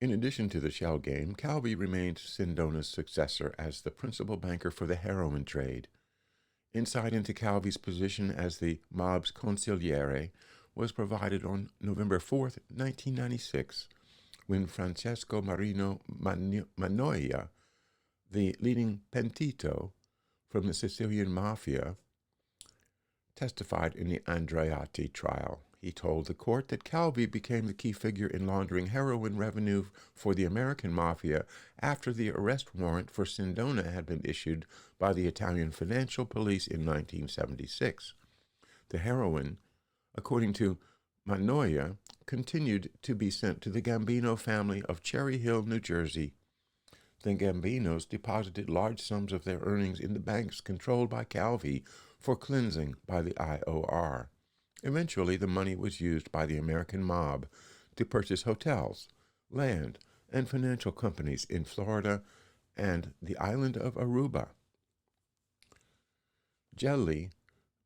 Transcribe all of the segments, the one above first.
In addition to the shell game, Calvi remained Sindona's successor as the principal banker for the heroin trade. Insight into Calvi's position as the mob's consigliere was provided on November 4, 1996, when Francesco Marino Manoia, the leading pentito from the Sicilian mafia, testified in the Andreotti trial. He told the court that Calvi became the key figure in laundering heroin revenue for the American mafia after the arrest warrant for Sindona had been issued by the Italian financial police in 1976. The heroin, according to Manoia, continued to be sent to the Gambino family of Cherry Hill, New Jersey. The Gambinos deposited large sums of their earnings in the banks controlled by Calvi for cleansing by the IOR. Eventually, the money was used by the American mob to purchase hotels, land, and financial companies in Florida and the island of Aruba. Gelli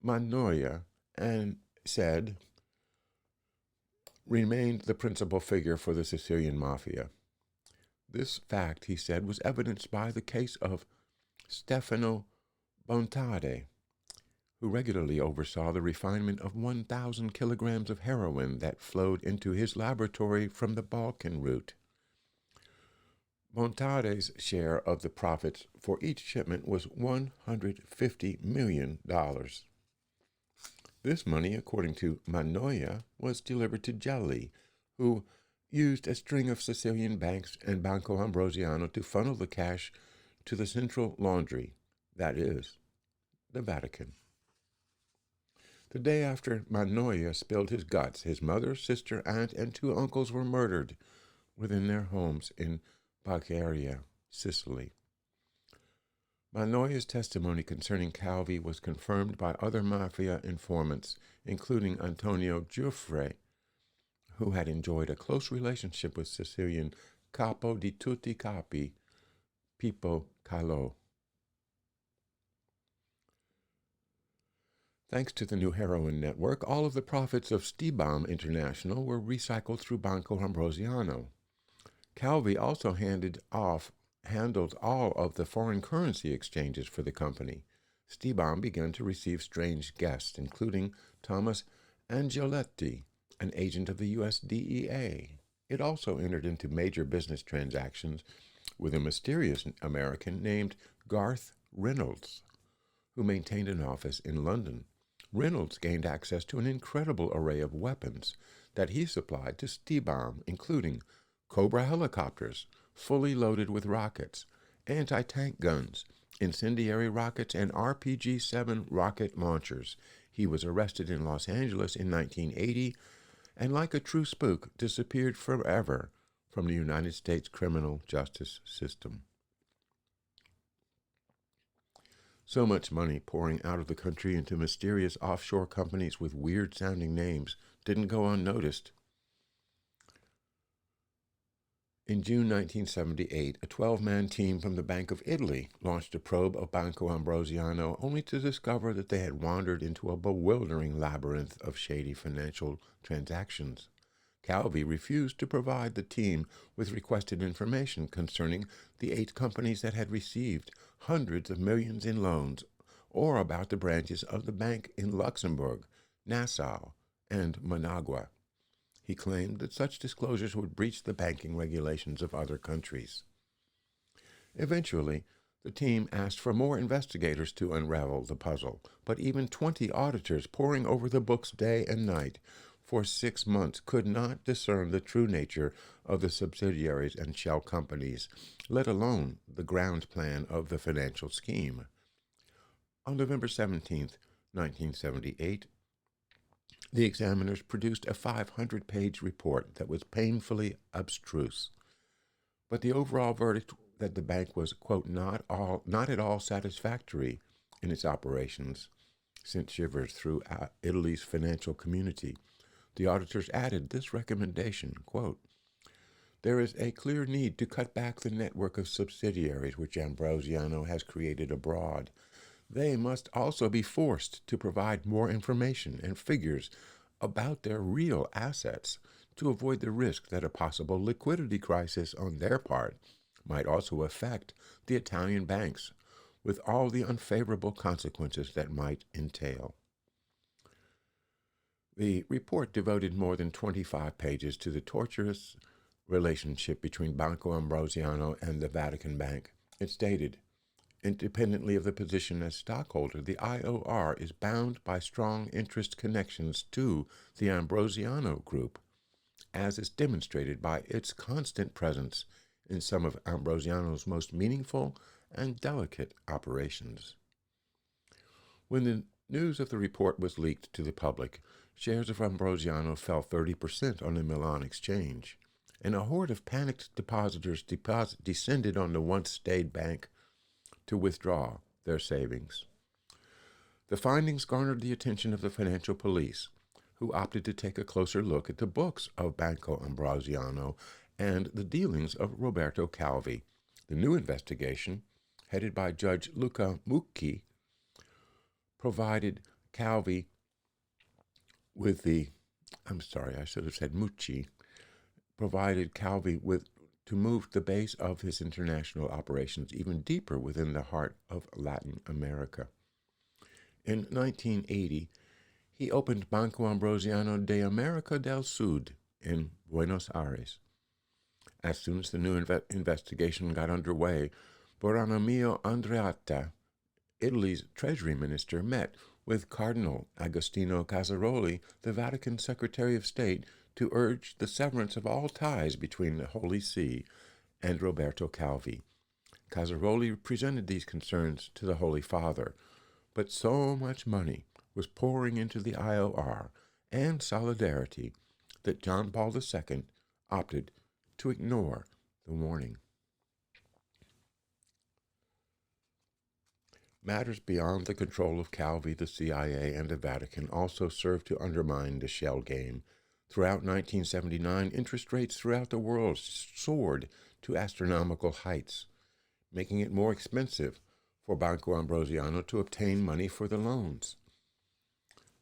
Manoia and said remained the principal figure for the Sicilian mafia. This fact, he said, was evidenced by the case of Stefano Bontade, who regularly oversaw the refinement of 1,000 kilograms of heroin that flowed into his laboratory from the Balkan route. Bontade's share of the profits for each shipment was $150 million. This money, according to Manoia, was delivered to Gelli, who used a string of Sicilian banks and Banco Ambrosiano to funnel the cash to the central laundry, that is, the Vatican. The day after Manoia spilled his guts, his mother, sister, aunt, and two uncles were murdered within their homes in Bulgaria, Sicily. Manoia's testimony concerning Calvi was confirmed by other mafia informants, including Antonio Giuffre, who had enjoyed a close relationship with Sicilian capo di tutti capi, Pippo Calò. Thanks to the new heroin network, all of the profits of Stibam International were recycled through Banco Ambrosiano. Calvi also handled all of the foreign currency exchanges for the company. Stibam began to receive strange guests, including Thomas Angioletti, an agent of the U.S. DEA. It also entered into major business transactions with a mysterious American named Garth Reynolds, who maintained an office in London. Reynolds gained access to an incredible array of weapons that he supplied to Stibam, including Cobra helicopters, fully loaded with rockets, anti-tank guns, incendiary rockets, and RPG-7 rocket launchers. He was arrested in Los Angeles in 1980 and, like a true spook, disappeared forever from the United States criminal justice system. So much money pouring out of the country into mysterious offshore companies with weird-sounding names didn't go unnoticed. In June 1978, a 12-man team from the Bank of Italy launched a probe of Banco Ambrosiano, only to discover that they had wandered into a bewildering labyrinth of shady financial transactions. Calvi refused to provide the team with requested information concerning the 8 companies that had received hundreds of millions in loans, or about the branches of the bank in Luxembourg, Nassau, and Managua. He claimed that such disclosures would breach the banking regulations of other countries. Eventually, the team asked for more investigators to unravel the puzzle, but even 20 auditors poring over the books day and night for 6 months could not discern the true nature of the subsidiaries and shell companies, let alone the ground plan of the financial scheme. On November 17, 1978, the examiners produced a 500-page report that was painfully abstruse. But the overall verdict that the bank was, quote, not at all satisfactory in its operations sent shivers through Italy's financial community. The auditors added this recommendation, quote, "There is a clear need to cut back the network of subsidiaries which Ambrosiano has created abroad. They must also be forced to provide more information and figures about their real assets to avoid the risk that a possible liquidity crisis on their part might also affect the Italian banks, with all the unfavorable consequences that might entail. The report devoted more than 25 pages to the tortuous relationship between Banco Ambrosiano and the Vatican Bank. It stated, independently of the position as stockholder, the IOR is bound by strong interest connections to the Ambrosiano Group, as is demonstrated by its constant presence in some of Ambrosiano's most meaningful and delicate operations. When the news of the report was leaked to the public, shares of Ambrosiano fell 30% on the Milan exchange, and a horde of panicked depositors descended on the once-staid bank to withdraw their savings. The findings garnered the attention of the financial police, who opted to take a closer look at the books of Banco Ambrosiano and the dealings of Roberto Calvi. The new investigation, headed by Judge Luca Mucci, provided Calvi with provided Calvi with to move the base of his international operations even deeper within the heart of Latin America. In 1980, he opened Banco Ambrosiano de America del Sud in Buenos Aires. As soon as the new investigation got underway, Boranomio Andreatta, Italy's Treasury Minister, met with Cardinal Agostino Casaroli, the Vatican Secretary of State, to urge the severance of all ties between the Holy See and Roberto Calvi. Casaroli presented these concerns to the Holy Father, but so much money was pouring into the IOR and solidarity that John Paul II opted to ignore the warning. Matters beyond the control of Calvi, the CIA, and the Vatican also served to undermine the shell game. Throughout 1979, interest rates throughout the world soared to astronomical heights, making it more expensive for Banco Ambrosiano to obtain money for the loans.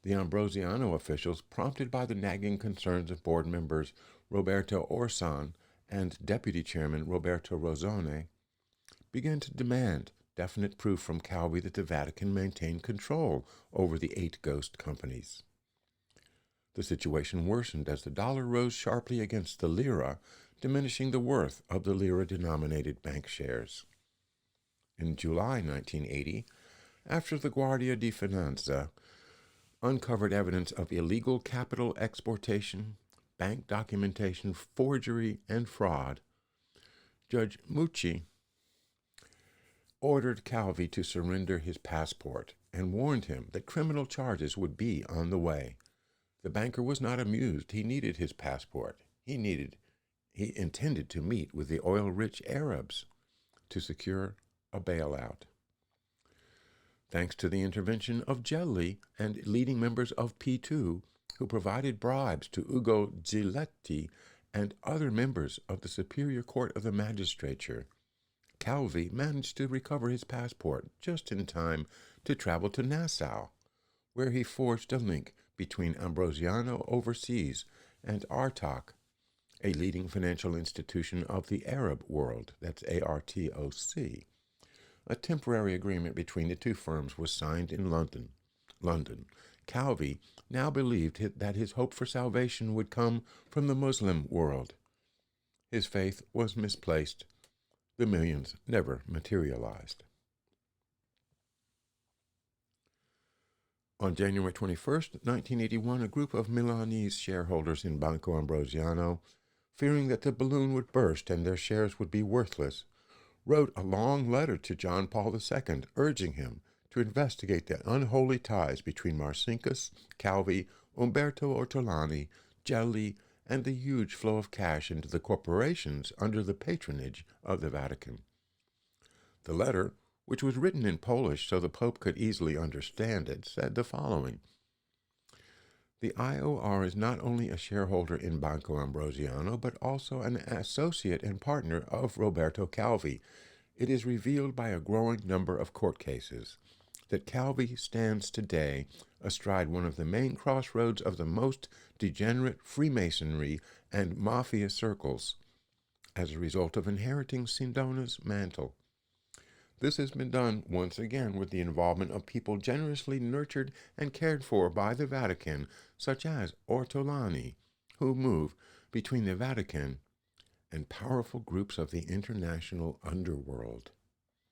The Ambrosiano officials, prompted by the nagging concerns of board members Roberto Orsan and Deputy Chairman Roberto Rosone, began to demand definite proof from Calvi that the Vatican maintained control over the 8 ghost companies. The situation worsened as the dollar rose sharply against the lira, diminishing the worth of the lira-denominated bank shares. In July 1980, after the Guardia di Finanza uncovered evidence of illegal capital exportation, bank documentation, forgery, and fraud, Judge Mucci ordered Calvi to surrender his passport and warned him that criminal charges would be on the way. The banker was not amused. He needed his passport. He intended to meet with the oil-rich Arabs to secure a bailout. Thanks to the intervention of Gelli and leading members of P2, who provided bribes to Ugo Giletti and other members of the Superior Court of the Magistrature, Calvi managed to recover his passport just in time to travel to Nassau, where he forged a link between Ambrosiano Overseas and Artoc, a leading financial institution of the Arab world, that's ARTOC. A temporary agreement between the two firms was signed in London. Calvi now believed that his hope for salvation would come from the Muslim world. His faith was misplaced. The millions never materialized. On January 21st, 1981, a group of Milanese shareholders in Banco Ambrosiano, fearing that the balloon would burst and their shares would be worthless, wrote a long letter to John Paul II urging him to investigate the unholy ties between Marcinkus, Calvi, Umberto Ortolani, Gelli, and the huge flow of cash into the corporations under the patronage of the Vatican. The letter, which was written in Polish so the Pope could easily understand it, said the following: The IOR is not only a shareholder in Banco Ambrosiano, but also an associate and partner of Roberto Calvi. It is revealed by a growing number of court cases that Calvi stands today astride one of the main crossroads of the most degenerate Freemasonry and mafia circles as a result of inheriting Sindona's mantle. This has been done once again with the involvement of people generously nurtured and cared for by the Vatican, such as Ortolani, who move between the Vatican and powerful groups of the international underworld.